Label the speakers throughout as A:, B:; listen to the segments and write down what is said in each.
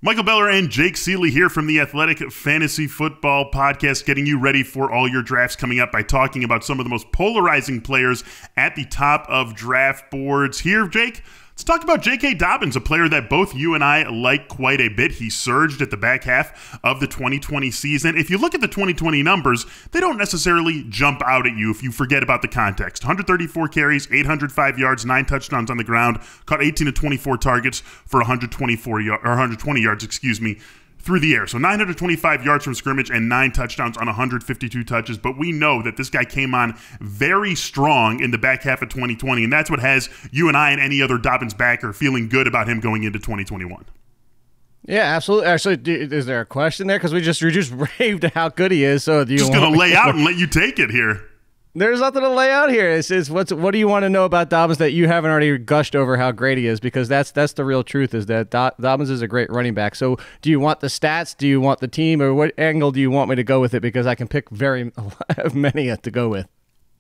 A: Michael Beller and Jake Ciely here from the Athletic Fantasy Football Podcast, getting you ready for all your drafts coming up by talking about some of the most polarizing players at the top of draft boards. Here, Jake, let's talk about J.K. Dobbins, a player that both you and I like quite a bit. He surged at the back half of the 2020 season. If you look at the 2020 numbers, they don't necessarily jump out at you if you forget about the context. 134 carries, 805 yards, 9 touchdowns on the ground, caught 18 to 24 targets for 120 yards, through the air. So 925 yards from scrimmage and 9 touchdowns on 152 touches. But we know that this guy came on very strong in the back half of 2020, and that's what has you and I and any other Dobbins backer feeling good about him going into 2021.
B: Yeah, absolutely. Actually, is there a question there? Because we just raved how good he is. So do you
A: just going to lay out and let you take it here.
B: There's nothing to lay out here. It's what do you want to know about Dobbins that you haven't already gushed over how great he is? Because that's the real truth, is that Dobbins is a great running back. So do you want the stats? Do you want the team? Or what angle do you want me to go with it? Because I can pick very many to go with.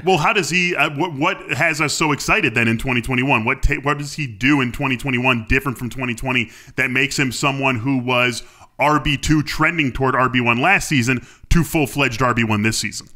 A: Well, how does he? What has us so excited then in 2021? What does he do in 2021 different from 2020 that makes him someone who was RB2 trending toward RB1 last season to full-fledged RB1 this season?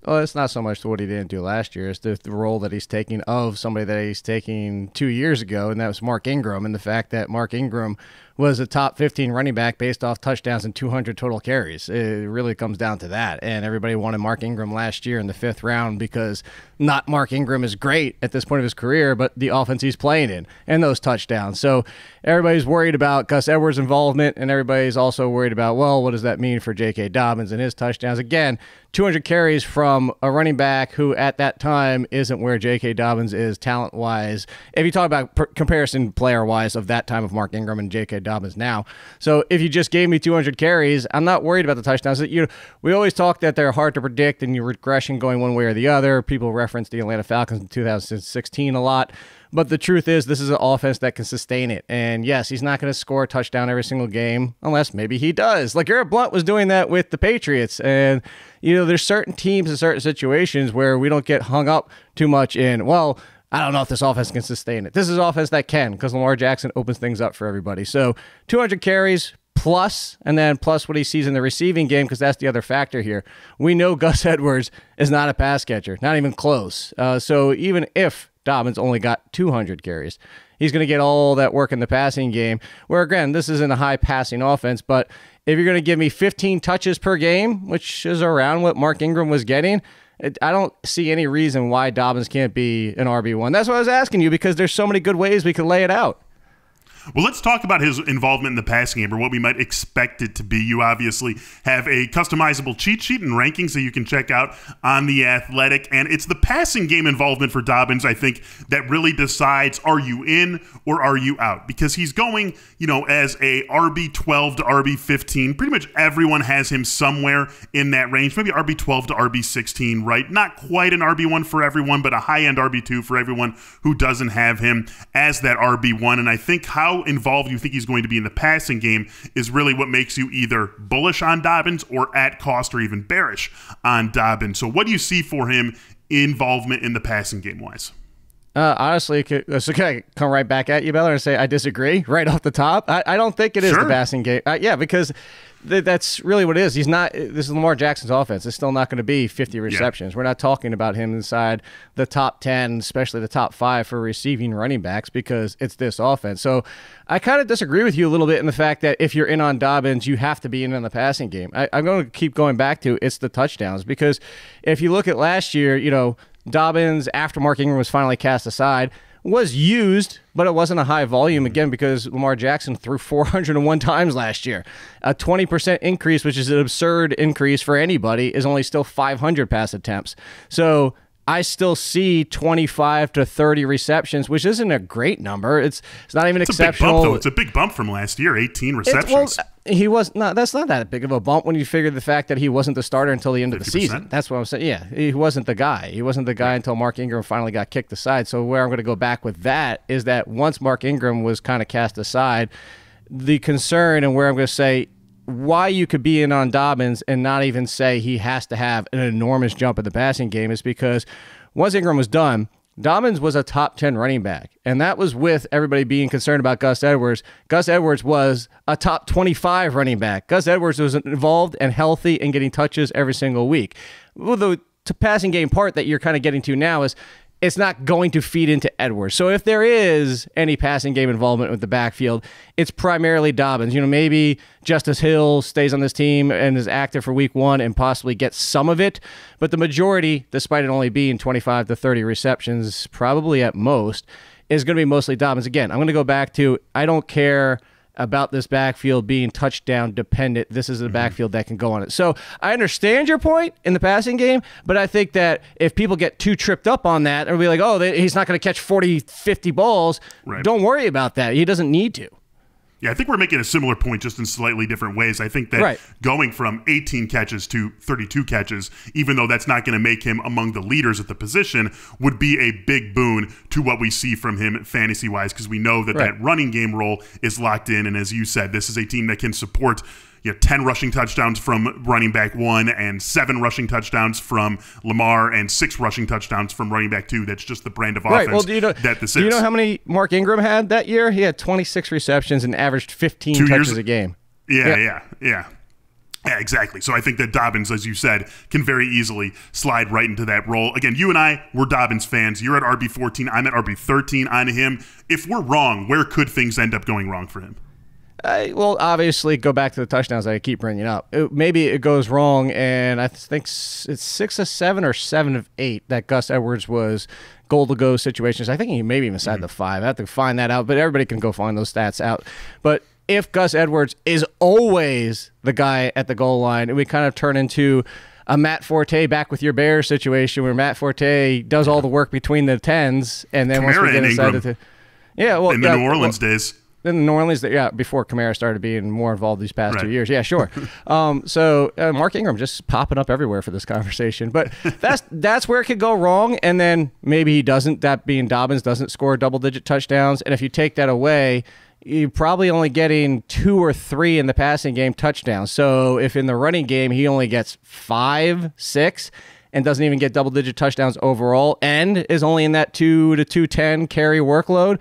B: Well, it's not so much what he didn't do last year. It's the role that he's taking of somebody that he's taking 2 years ago, and that was Mark Ingram, and the fact that Mark Ingram was a top 15 running back based off touchdowns and 200 total carries. It really comes down to that, and everybody wanted Mark Ingram last year in the 5th round because not Mark Ingram is great at this point of his career, but the offense he's playing in and those touchdowns. So everybody's worried about Gus Edwards' involvement, and everybody's also worried about, well, what does that mean for J.K. Dobbins and his touchdowns? Again, 200 carries from a running back who at that time isn't where J.K. Dobbins is talent-wise. If you talk about comparison player-wise of that time of Mark Ingram and J.K. Dobbins now. So if you just gave me 200 carries, I'm not worried about the touchdowns. We always talk that they're hard to predict and your regression going one way or the other. People reference the Atlanta Falcons in 2016 a lot. But the truth is, this is an offense that can sustain it. And yes, he's not going to score a touchdown every single game, unless maybe he does. Like Garrett Blount was doing that with the Patriots. And, there's certain teams in certain situations where we don't get hung up too much in, well, I don't know if this offense can sustain it. This is an offense that can, because Lamar Jackson opens things up for everybody. So 200 carries plus, and then plus what he sees in the receiving game, because that's the other factor here. We know Gus Edwards is not a pass catcher, not even close. So even if Dobbins only got 200 carries, he's going to get all that work in the passing game, where, again, this isn't a high passing offense, but if you're going to give me 15 touches per game, which is around what Mark Ingram was getting, I don't see any reason why Dobbins can't be an RB1. That's what I was asking you, because there's so many good ways we can lay it out.
A: Well, let's talk about his involvement in the passing game, or what we might expect it to be. You obviously have a customizable cheat sheet and rankings that you can check out on The Athletic, and it's the passing game involvement for Dobbins, I think, that really decides, are you in or are you out? Because he's going, as a RB12 to RB15. Pretty much everyone has him somewhere in that range, maybe RB12 to RB16, right? Not quite an RB1 for everyone, but a high-end RB2 for everyone who doesn't have him as that RB1, and I think how involved you think he's going to be in the passing game is really what makes you either bullish on Dobbins or at cost or even bearish on Dobbins. So what do you see for him involvement in the passing game wise?
B: Honestly, can I come right back at you, Beller, and say I disagree right off the top? I don't think it is the passing game. Because that's really what it is. This is Lamar Jackson's offense. It's still not going to be 50 receptions. Yeah. We're not talking about him inside the top 10, especially the top 5 for receiving running backs, because it's this offense. So I kind of disagree with you a little bit in the fact that if you're in on Dobbins, you have to be in on the passing game. I'm going to keep going back to it's the touchdowns, because if you look at last year, Dobbins, after Mark Ingram was finally cast aside, was used, but it wasn't a high volume, again, because Lamar Jackson threw 401 times last year. A 20% increase, which is an absurd increase for anybody, is only still 500 pass attempts. So I still see 25 to 30 receptions, which isn't a great number. It's not even exceptional.
A: A big bump, though. It's a big bump from last year, 18 receptions.
B: He was not. That's not that big of a bump when you figure the fact that he wasn't the starter until the end of the season. That's what I'm saying. Yeah, he wasn't the guy. He wasn't the guy until Mark Ingram finally got kicked aside. So where I'm going to go back with that is that once Mark Ingram was kind of cast aside, the concern and where I'm going to say why you could be in on Dobbins and not even say he has to have an enormous jump in the passing game is because once Ingram was done, Dobbins was a top 10 running back, and that was with everybody being concerned about Gus Edwards. Gus Edwards was a top 25 running back. Gus Edwards was involved and healthy and getting touches every single week. Well, the passing game part that you're kind of getting to now is it's not going to feed into Edwards. So if there is any passing game involvement with the backfield, it's primarily Dobbins. Maybe Justice Hill stays on this team and is active for week 1 and possibly gets some of it. But the majority, despite it only being 25 to 30 receptions, probably at most, is going to be mostly Dobbins. Again, I'm going to go back to, I don't care about this backfield being touchdown dependent. This is a backfield that can go on it. So I understand your point in the passing game, but I think that if people get too tripped up on that, they'll be like, oh, he's not going to catch 40, 50 balls. Right. Don't worry about that. He doesn't need to.
A: Yeah, I think we're making a similar point just in slightly different ways. I think that going from 18 catches to 32 catches, even though that's not going to make him among the leaders at the position, would be a big boon to what we see from him fantasy-wise, because we know that that running game role is locked in. And as you said, this is a team that can support 10 rushing touchdowns from running back 1 and 7 rushing touchdowns from Lamar and 6 rushing touchdowns from running back 2. That's just the brand of offense that this is.
B: Do you know how many Mark Ingram had that year? He had 26 receptions and averaged 15 touches a game.
A: Yeah, exactly. So I think that Dobbins, as you said, can very easily slide right into that role. Again, you and I, we're Dobbins fans. You're at RB14. I'm at RB13 on him. If we're wrong, where could things end up going wrong for him?
B: Well, obviously, go back to the touchdowns that I keep bringing up. Maybe it goes wrong, and I think it's 6 of 7 or 7 of 8 that Gus Edwards was goal-to-go situations. I think he maybe even side the 5. I have to find that out, but everybody can go find those stats out. But if Gus Edwards is always the guy at the goal line, and we kind of turn into a Matt Forte back with your Bears situation where Matt Forte does all the work between the 10s, and then once we get inside the
A: in the New Orleans days.
B: In New Orleans, before Kamara started being more involved these past 2 years. Yeah, sure. So Mark Ingram just popping up everywhere for this conversation. But that's where it could go wrong. And then maybe he doesn't, that being Dobbins, doesn't score double-digit touchdowns. And if you take that away, you're probably only getting 2 or 3 in the passing game touchdowns. So if in the running game he only gets 5, 6, and doesn't even get double-digit touchdowns overall, and is only in that 2 to 210 carry workload,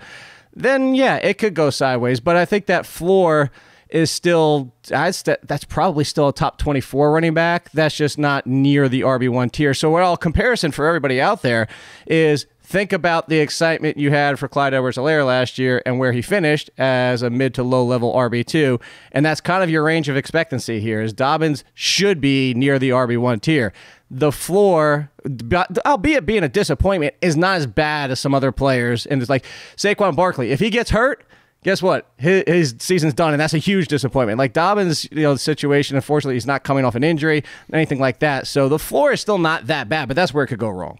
B: then yeah, it could go sideways. But I think that floor is still, that's probably still a top 24 running back. That's just not near the RB1 tier. So what all comparison for everybody out there is think about the excitement you had for Clyde Edwards-Helaire last year and where he finished as a mid to low level RB2. And that's kind of your range of expectancy here, is Dobbins should be near the RB1 tier. The floor, albeit being a disappointment, is not as bad as some other players. And it's like Saquon Barkley, if he gets hurt, guess what? His season's done, and that's a huge disappointment. Like Dobbins, the situation, unfortunately, he's not coming off an injury, anything like that. So the floor is still not that bad, but that's where it could go wrong.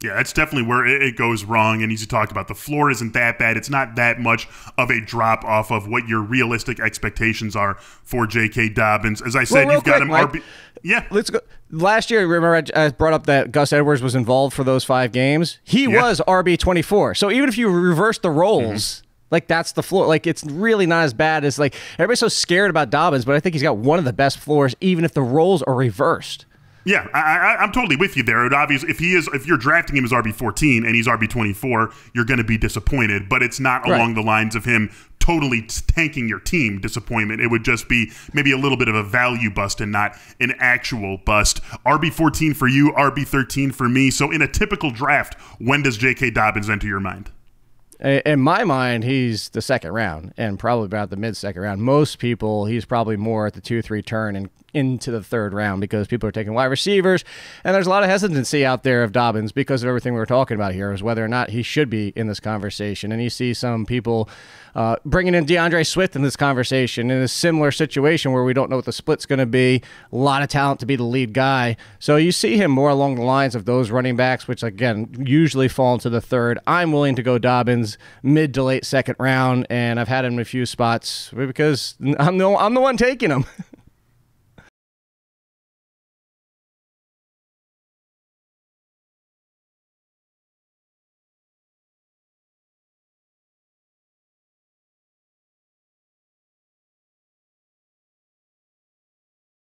A: Yeah, that's definitely where it goes wrong. And as you talked about, the floor isn't that bad. It's not that much of a drop off of what your realistic expectations are for J.K. Dobbins. As I said, you've got him RB. Yeah.
B: Let's go. Last year, remember I brought up that Gus Edwards was involved for those 5 games? He was RB24. So even if you reverse the roles, like that's the floor. Like it's really not as bad as like everybody's so scared about Dobbins, but I think he's got one of the best floors, even if the roles are reversed.
A: Yeah, I'm totally with you there. Obviously, if you're drafting him as RB14 and he's RB24, you're going to be disappointed. But it's not along the lines of him totally tanking your team disappointment. It would just be maybe a little bit of a value bust and not an actual bust. RB14 for you, RB13 for me. So in a typical draft, when does J.K. Dobbins enter your mind?
B: In my mind, he's the second round and probably about the mid-second round. Most people, he's probably more at the 2-3 turn and into the third round because people are taking wide receivers. And there's a lot of hesitancy out there of Dobbins because of everything we were talking about here, is whether or not he should be in this conversation. And you see some people bringing in DeAndre Swift in this conversation in a similar situation where we don't know what the split's going to be. A lot of talent to be the lead guy. So you see him more along the lines of those running backs, which, again, usually fall into the third. I'm willing to go Dobbins mid to late second round, and I've had him in a few spots because I'm the one taking him.